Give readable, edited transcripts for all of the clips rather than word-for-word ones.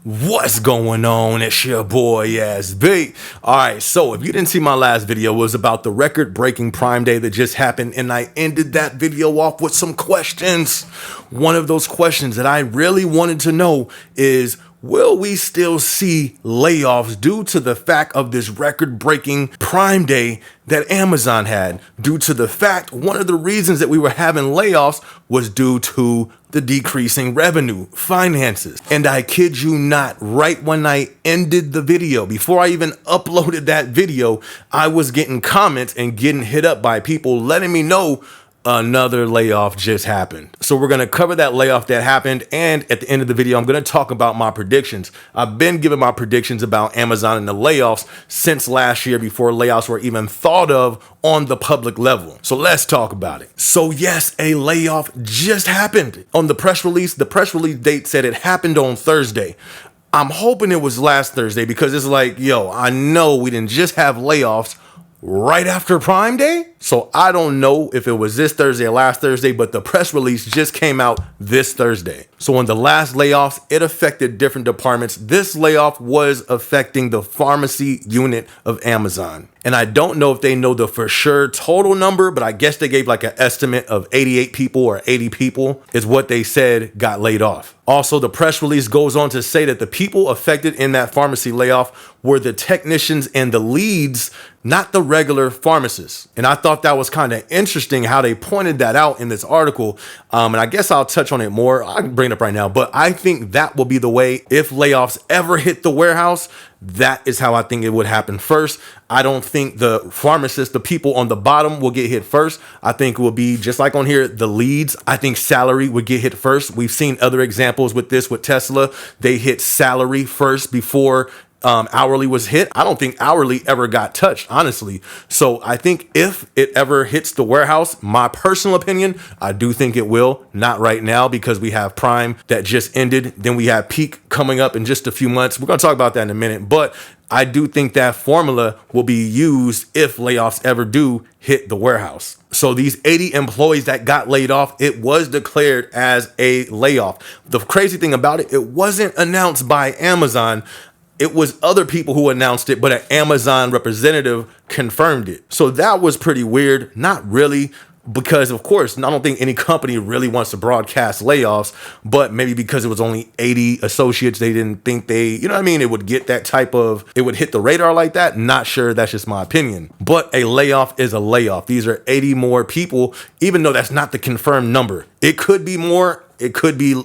What's going on? It's your boy SB. Alright, so if you didn't see my last video, it was about the record-breaking Prime Day that just happened, and I ended that video off with some questions. One of those questions that I really wanted to know is, will we still see layoffs due to the fact of this record-breaking Prime Day that Amazon had? Due to the fact one of the reasons that we were having layoffs was due to the decreasing revenue, finances. And I kid you not, right when I ended the video, before I even uploaded that video, I was getting comments and getting hit up by people letting me know another layoff just happened. So we're going to cover that layoff that happened, and at the end of the video I'm going to talk about my predictions. I've been giving my predictions about Amazon and the layoffs since last year, before layoffs were even thought of on the public level. So let's talk about it. So yes, a layoff just happened. On the press release date said it happened on Thursday. I'm hoping it was last Thursday, because it's like, yo, I know we didn't just have layoffs right after Prime Day. So I don't know if it was this Thursday or last Thursday, but the press release just came out this Thursday. So in the last layoffs, it affected different departments. This layoff was affecting the pharmacy unit of Amazon. And I don't know if they know the for sure total number, but I guess they gave like an estimate of 88 people or 80 people is what they said got laid off. Also, the press release goes on to say that the people affected in that pharmacy layoff were the technicians and the leads, not the regular pharmacists. And I thought that was kind of interesting how they pointed that out in this article. And I guess I'll touch on it more. I can bring it up right now, but I think that will be the way if layoffs ever hit the warehouse. That is how I think it would happen first. I don't think the pharmacists, the people on the bottom, will get hit first. I think it will be just like on here, the leads. I think salary would get hit first. We've seen other examples with this with Tesla. They hit salary first before hourly was hit. I don't think hourly ever got touched, honestly. So I think if it ever hits the warehouse, my personal opinion, I do think it will. Not right now, because we have Prime that just ended. Then we have peak coming up in just a few months. We're going to talk about that in a minute. But I do think that formula will be used if layoffs ever do hit the warehouse. So these 80 employees that got laid off, it was declared as a layoff. The crazy thing about it, it wasn't announced by Amazon. It was other people who announced it, but an Amazon representative confirmed it. So that was pretty weird. Not really, because of course, I don't think any company really wants to broadcast layoffs, but maybe because it was only 80 associates, they didn't think it would get that type of, it would hit the radar like that. Not sure, that's just my opinion. But a layoff is a layoff. These are 80 more people, even though that's not the confirmed number. It could be more, it could be,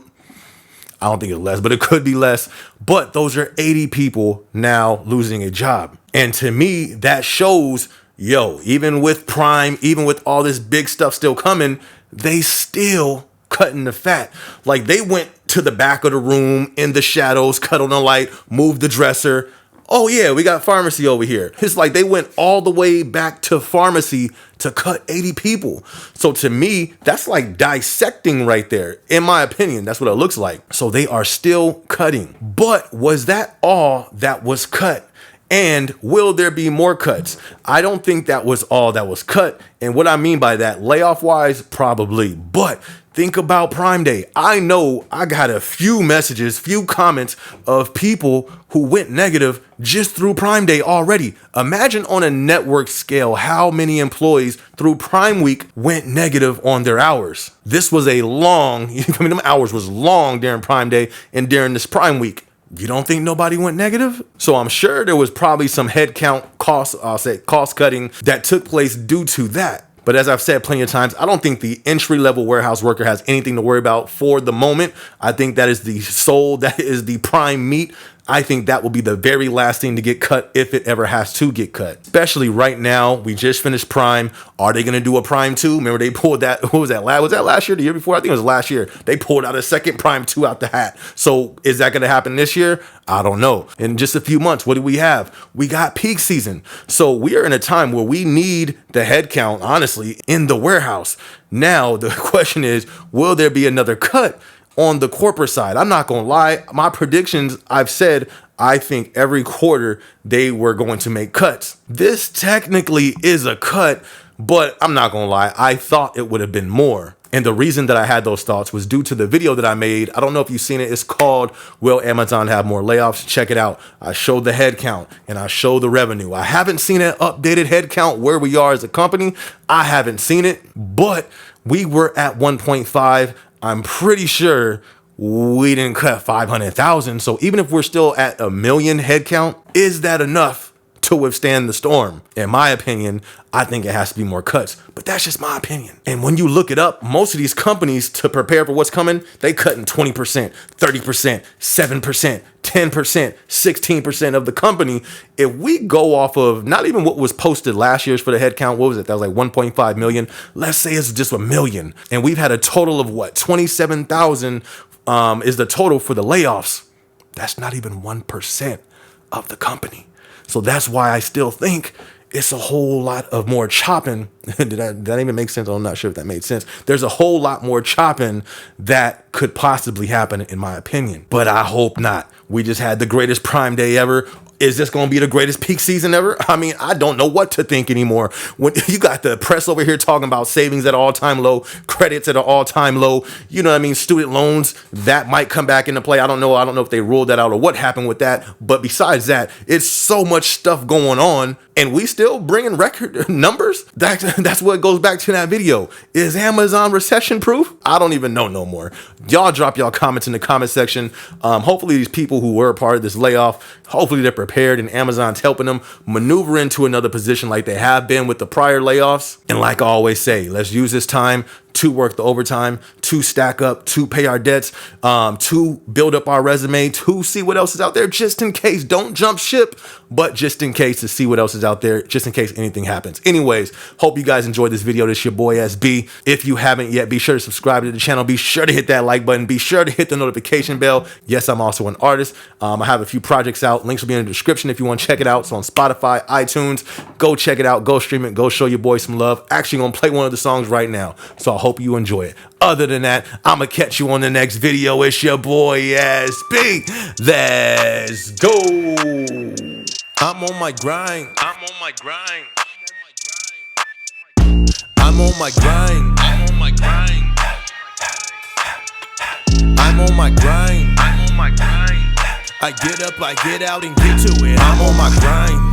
I don't think it's less, but it could be less. But those are 80 people now losing a job. And to me, that shows, yo, even with Prime, even with all this big stuff still coming, they still cutting the fat. Like, they went to the back of the room in the shadows, cut on the light, moved the dresser. Oh yeah, we got pharmacy over here. It's like they went all the way back to pharmacy to cut 80 people. So to me, that's like dissecting right there. In my opinion, that's what it looks like. So they are still cutting. But was that all that was cut? And will there be more cuts? I don't think that was all that was cut. And what I mean by that, layoff wise, probably. But think about Prime Day. I know I got a few messages, few comments of people who went negative just through Prime Day already. Imagine on a network scale how many employees through Prime Week went negative on their hours. This was a long, them hours was long during Prime Day and during this Prime Week. You don't think nobody went negative? So I'm sure there was probably some headcount cost cutting that took place due to that. But as I've said plenty of times, I don't think the entry-level warehouse worker has anything to worry about for the moment. I think that is the soul, that is the prime meat. I think that will be the very last thing to get cut if it ever has to get cut. Especially right now, we just finished Prime. Are they going to do a Prime 2? Remember they pulled that, what was that? Was that last year, the year before? I think it was last year. They pulled out a second Prime 2 out the hat. So is that going to happen this year? I don't know. In just a few months, what do we have? We got peak season. So we are in a time where we need the headcount, honestly, in the warehouse. Now, the question is, will there be another cut on the corporate side? I'm not going to lie. My predictions, I've said, I think every quarter they were going to make cuts. This technically is a cut, But I'm not gonna lie, I thought it would have been more. And the reason that I had those thoughts was due to the video that I made. I don't know if you've seen it. It's called Will Amazon Have More Layoffs? Check it out. I showed the head count and I showed the revenue. I haven't seen an updated head count where we are as a company. I haven't seen it, but we were at 1.5. I'm pretty sure we didn't cut 500,000. So even if we're still at 1 million head count, is that enough to withstand the storm? In my opinion, I think it has to be more cuts, but that's just my opinion. And when you look it up, most of these companies, to prepare for what's coming, they cutting 20%, 30%, 7%, 10%, 16% of the company. If we go off of not even what was posted last year's for the headcount, what was it? That was like 1.5 million. Let's say it's just 1 million. And we've had a total of what? 27,000 is the total for the layoffs. That's not even 1% of the company. So that's why I still think it's a whole lot of more chopping. Did that even make sense? I'm not sure if that made sense. There's a whole lot more chopping that could possibly happen, in my opinion. But I hope not. We just had the greatest Prime Day ever. Is this going to be the greatest peak season ever? I mean, I don't know what to think anymore. When you got the press over here talking about savings at an all-time low, credits at an all-time low, you know what I mean? Student loans, that might come back into play. I don't know. I don't know if they ruled that out or what happened with that. But besides that, it's so much stuff going on and we still bringing record numbers. That's what goes back to that video. Is Amazon recession proof? I don't even know no more. Y'all drop y'all comments in the comment section. Hopefully these people who were a part of this layoff, hopefully they're prepared and Amazon's helping them maneuver into another position like they have been with the prior layoffs. And like I always say, let's use this time to work the overtime, to stack up, to pay our debts, to build up our resume, to see what else is out there, just in case. Don't jump ship, but just in case, to see what else is out there, just in case anything happens. Anyways, hope you guys enjoyed this video. This is your boy SB. If you haven't yet, be sure to subscribe to the channel. Be sure to hit that like button. Be sure to hit the notification bell. Yes, I'm also an artist. I have a few projects out. Links will be in the description if you want to check it out. So on Spotify, iTunes, go check it out. Go stream it. Go show your boy some love. Actually gonna play one of the songs right now. So I hope you enjoy it. Other than that, I'm gonna catch you on the next video. It's your boy SB. Let's go. I'm on my grind. I'm on my grind. I'm on my grind. I'm on my grind. I'm on my grind. I'm on my grind. I get up, I get out and get to it. I'm on my grind.